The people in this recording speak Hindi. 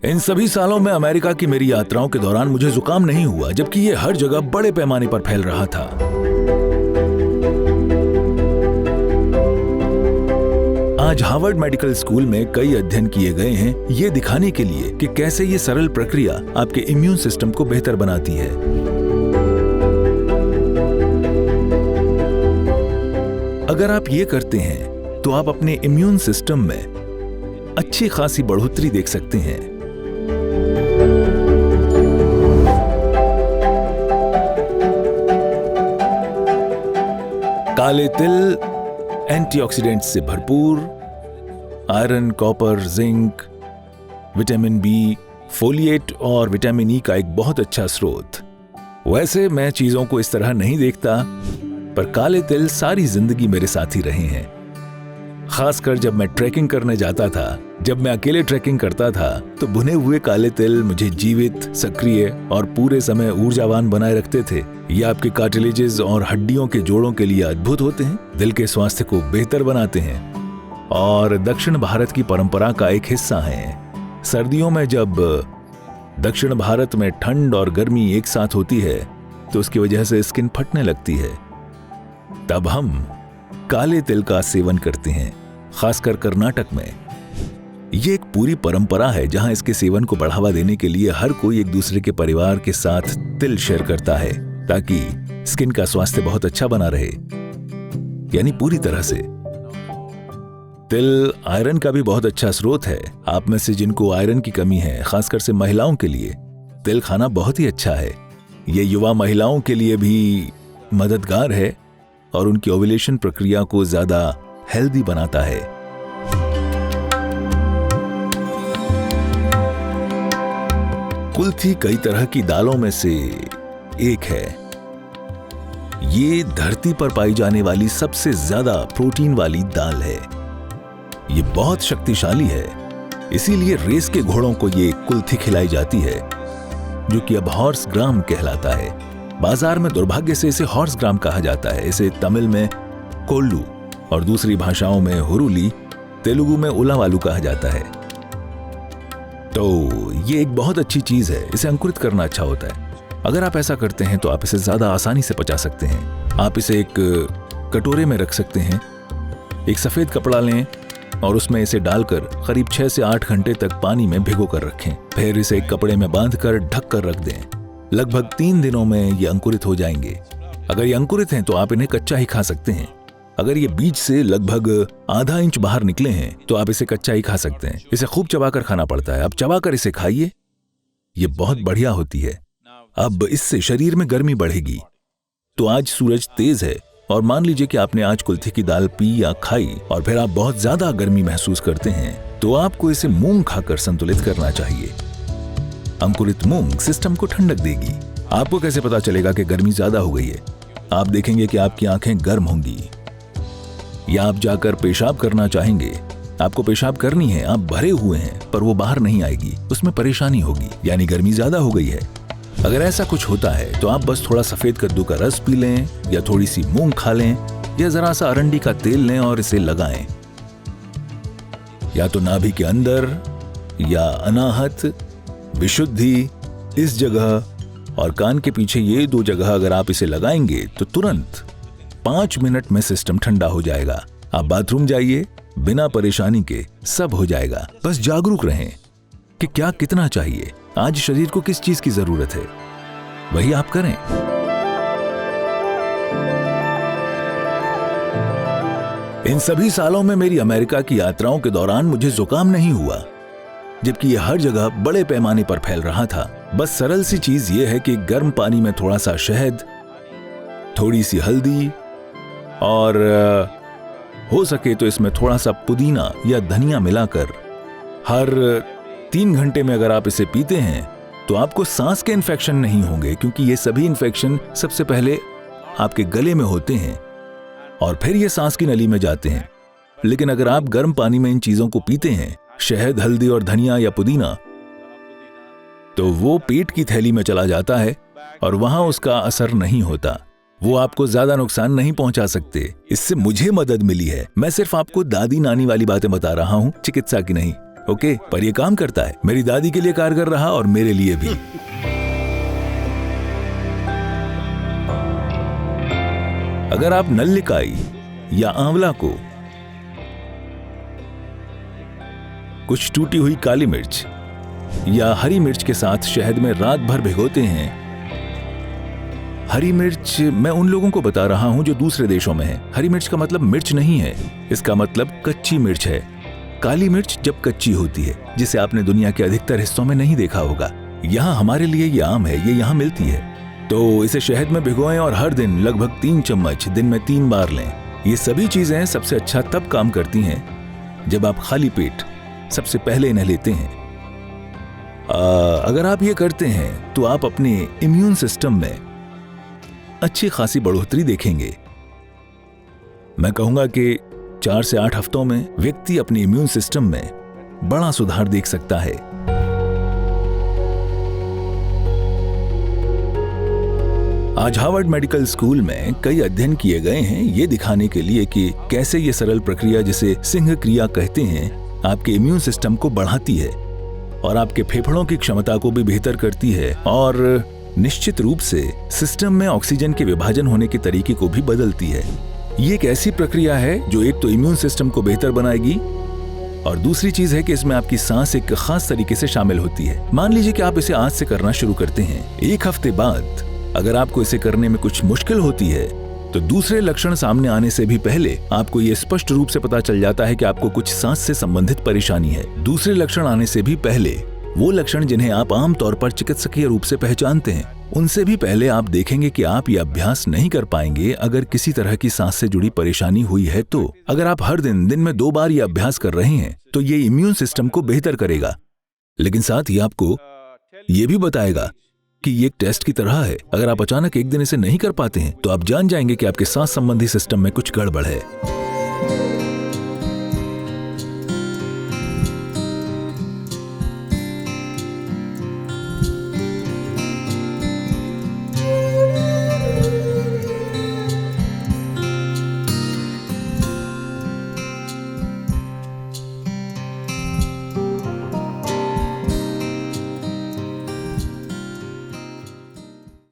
इन सभी सालों में अमेरिका की मेरी यात्राओं के दौरान मुझे जुकाम नहीं हुआ, जबकि ये हर जगह बड़े पैमाने पर फैल रहा था। आज हार्वर्ड मेडिकल स्कूल में कई अध्ययन किए गए हैं ये दिखाने के लिए कि कैसे ये सरल प्रक्रिया आपके इम्यून सिस्टम को बेहतर बनाती है। अगर आप ये करते हैं तो आप अपने इम्यून सिस्टम में अच्छी खासी बढ़ोतरी देख सकते हैं। काले तिल एंटीऑक्सीडेंट्स से भरपूर, iron, copper, zinc, vitamin B, folate और विटामिन ई का एक बहुत अच्छा स्रोत। वैसे मैं चीजों को इस तरह नहीं देखता, पर काले तिल सारी जिंदगी मेरे साथ ही रहे हैं। खासकर जब मैं ट्रैकिंग करने जाता था, जब मैं अकेले ट्रैकिंग करता था, तो भुने हुए काले तिल मुझे जीवित, सक्रिय और पूरे समय ऊर्जावान बनाए रखते थे। ये आपके कार्टिलेजेस और हड्डियों के जोड़ों के लिए अद्भुत होते हैं, दिल के स्वास्थ्य को बेहतर बनाते हैं और दक्षिण भारत की परंपरा का एक हिस्सा हैं। सर्दियों में जब दक्षिण भारत में ठंड और गर्मी एक साथ होती है तो उसकी वजह से स्किन फटने लगती है, तब हम काले तिल का सेवन करते हैं, खासकर कर्नाटक में। ये एक पूरी परंपरा है जहां इसके सेवन को बढ़ावा देने के लिए हर कोई एक दूसरे के परिवार के साथ तिल शेयर करता है ताकि स्किन का स्वास्थ्य बहुत अच्छा बना रहे, यानी पूरी तरह से। तिल आयरन का भी बहुत अच्छा स्रोत है। आप में से जिनको आयरन की कमी है, खासकर से महिलाओं के लिए तिल खाना बहुत ही अच्छा है। ये युवा महिलाओं के लिए भी मददगार है और उनकी ओव्यूलेशन प्रक्रिया को ज्यादा हेल्दी बनाता है। कुल्थी कई तरह की दालों में से एक है। ये धरती पर पाई जाने वाली सबसे ज्यादा प्रोटीन वाली दाल है। ये बहुत शक्तिशाली है, इसीलिए रेस के घोड़ों को ये कुल्थी खिलाई जाती है, जो कि अब हॉर्स ग्राम कहलाता है। बाजार में दुर्भाग्य से इसे हॉर्स ग्राम कहा जाता है। इसे तमिल में कोल्लू और दूसरी भाषाओं में हुरुली, तेलुगु में उलावालू कहा जाता है। तो ये एक बहुत अच्छी चीज है, इसे अंकुरित करना अच्छा होता है। अगर आप ऐसा करते हैं तो आप इसे ज्यादा आसानी से पचा सकते हैं। आप इसे एक कटोरे में रख सकते हैं, एक सफेद कपड़ा लें और उसमें इसे डालकर करीब 6 से 8 घंटे तक पानी में भिगो कर रखें। फिर इसे एक कपड़े में बांधकर ढक कर रख दें। लगभग 3 दिनों में ये अंकुरित हो जाएंगे। अगर ये अंकुरित हैं तो आप इन्हें कच्चा ही खा सकते हैं। अगर ये बीज से लगभग आधा इंच बाहर निकले हैं तो आप इसे कच्चा ही खा सकते हैं। इसे खूब चबाकर खाना पड़ता है। आप चबाकर इसे खाइए, ये बहुत बढ़िया होती है। अब इससे शरीर में गर्मी बढ़ेगी। तो आज सूरज तेज है और मान लीजिए कि आपने आज कुल्थी की दाल पी या खाई और फिर आप बहुत ज्यादा गर्मी महसूस करते हैं, तो आपको इसे मूंग खाकर संतुलित करना चाहिए। अंकुरित मूंग सिस्टम को ठंडक देगी। आपको कैसे पता चलेगा कि गर्मी ज्यादा हो गई है? आप देखेंगे कि आपकी आंखें गर्म होंगी या आप जाकर पेशाब करना चाहेंगे। आपको पेशाब करनी है, आप भरे हुए हैं पर वो बाहर नहीं आएगी, उसमें परेशानी होगी, यानी गर्मी ज्यादा हो गई है। अगर ऐसा कुछ होता है तो आप बस थोड़ा सफेद कद्दू का रस पी लें या थोड़ी सी मूंग खा लें या जरा सा अरंडी का तेल लें और इसे लगाएं, या तो नाभि के अंदर या अनाहत, विशुद्धि इस जगह और कान के पीछे, ये 2 जगह अगर आप इसे लगाएंगे तो तुरंत 5 मिनट में सिस्टम ठंडा हो जाएगा। आप बाथरूम जाइए, बिना परेशानी के सब हो जाएगा। बस जागरूक रहें कि क्या कितना चाहिए, आज शरीर को किस चीज की जरूरत है, वही आप करें। इन सभी सालों में मेरी अमेरिका की यात्राओं के दौरान मुझे जुकाम नहीं हुआ, जबकि यह हर जगह बड़े पैमाने पर फैल रहा था। बस सरल सी चीज यह है कि गर्म पानी में थोड़ा सा शहद, थोड़ी सी हल्दी और हो सके तो इसमें थोड़ा सा पुदीना या धनिया मिलाकर हर 3 घंटे में अगर आप इसे पीते हैं तो आपको सांस के इन्फेक्शन नहीं होंगे, क्योंकि ये सभी इन्फेक्शन सबसे पहले आपके गले में होते हैं और फिर ये सांस की नली में जाते हैं। लेकिन अगर आप गर्म पानी में इन चीजों को पीते हैं, शहद, हल्दी और धनिया या पुदीना, तो वो पेट की थैली में चला जाता है और वहां उसका असर नहीं होता। वो आपको ज्यादा नुकसान नहीं पहुंचा सकते। इससे मुझे मदद मिली है। मैं सिर्फ आपको दादी नानी वाली बातें बता रहा हूं, चिकित्सा की नहीं। ओके, पर ये काम करता है। मेरी दादी के लिए कारगर रहा और मेरे लिए भी। अगर आप नल्लिकाई या आंवला को कुछ टूटी हुई काली मिर्च या हरी मिर्च के साथ शहद में रात भर भिगोते हैं, हरी मिर्च मैं उन लोगों को बता रहा हूं जो दूसरे देशों में हैं। हरी मिर्च का मतलब मिर्च नहीं है, इसका मतलब कच्ची मिर्च है। काली मिर्च जब कच्ची होती है, जिसे आपने दुनिया के अधिकतर हिस्सों में नहीं देखा होगा। यहाँ हमारे लिए ये आम है, ये यहाँ मिलती है। तो इसे शहद में भिगोएं और हर दिन लगभग 3 चम्मच दिन में 3 बार लें। ये सभी चीजें सबसे अच्छा तब काम करती हैं जब आप खाली पेट सबसे पहले इन्हें लेते हैं। अगर आप ये करते हैं तो आप अपने इम्यून सिस्टम में अच्छी खासी बढ़ोतरी देखेंगे। मैं कहूंगा कि 4 से 8 हफ्तों में व्यक्ति अपने इम्यून सिस्टम में बड़ा सुधार देख सकता है। आज हार्वर्ड मेडिकल स्कूल में कई अध्ययन किए गए हैं ये दिखाने के लिए कि कैसे ये सरल प्रक्रिया, जिसे सिंह क्रिया कहते हैं, आपके इम्यून सिस्टम को बढ़ाती है और आपके फेफड़ों की क्षमता को भी बेहतर करती है और निश्चित रूप से सिस्टम में ऑक्सीजन के विभाजन होने के तरीके को भी बदलती है। ये एक ऐसी प्रक्रिया है जो एक तो इम्यून सिस्टम को बेहतर बनाएगी और दूसरी चीज है कि इसमें आपकी सांस एक खास तरीके से शामिल होती है। मान लीजिए कि आप इसे आज से करना शुरू करते हैं। 1 हफ्ते बाद अगर आपको इसे करने में कुछ मुश्किल होती है तो दूसरे लक्षण सामने आने से भी पहले आपको ये स्पष्ट रूप से पता चल जाता है कि आपको कुछ सांस से संबंधित परेशानी है। दूसरे लक्षण आने से भी पहले, वो लक्षण जिन्हें आप आमतौर पर चिकित्सकीय रूप से पहचानते हैं, उनसे भी पहले आप देखेंगे कि आप ये अभ्यास नहीं कर पाएंगे अगर किसी तरह की सांस से जुड़ी परेशानी हुई है। तो अगर आप हर दिन में 2 बार ये अभ्यास कर रहे हैं तो ये इम्यून सिस्टम को बेहतर करेगा, लेकिन साथ ही आपको ये भी बताएगा कि ये एक टेस्ट की तरह है। अगर आप अचानक एक दिन इसे नहीं कर पाते हैं तो आप जान जाएंगे कि आपके सांस संबंधी सिस्टम में कुछ गड़बड़ है।